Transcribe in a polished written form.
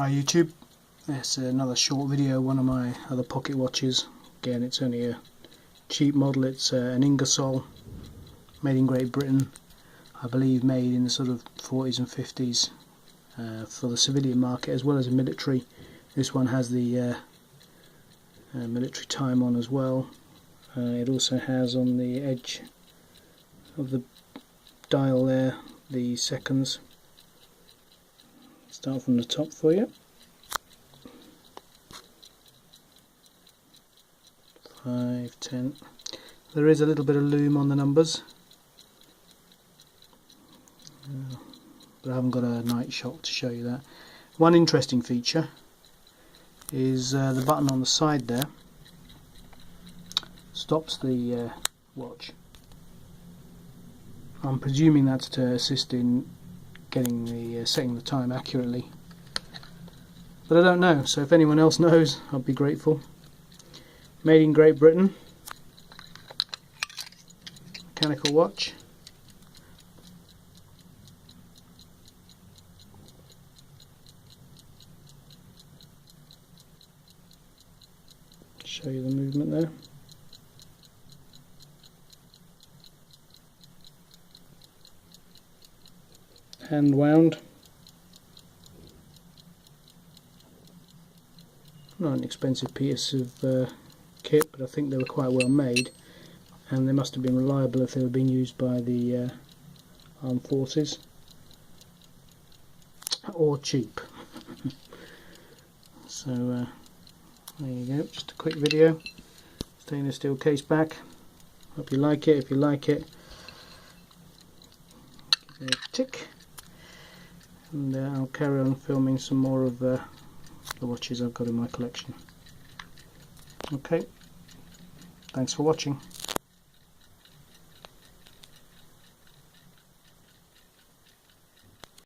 Hi YouTube, it's another short video, one of my other pocket watches. Again, it's only a cheap model. It's an Ingersoll, made in Great Britain, I believe made in the sort of 40s and 50s for the civilian market as well as the military. This one has the military time on as well. It also has on the edge of the dial there the seconds. Start from the top for you. 5, 10. There is a little bit of loom on the numbers, but I haven't got a night shot to show you that. One interesting feature is the button on the side there stops the watch. I'm presuming that's to assist in getting the setting the time accurately, but I don't know, so if anyone else knows, I'd be grateful. Made in Great Britain, mechanical watch. Show you the movement there. Hand wound. Not an expensive piece of kit, but I think they were quite well made, and they must have been reliable if they were being used by the armed forces, or cheap. So there you go, just a quick video. Stainless steel case back. Hope you like it. If you like it, give it a tick. And I'll carry on filming some more of the watches I've got in my collection. Okay, thanks for watching.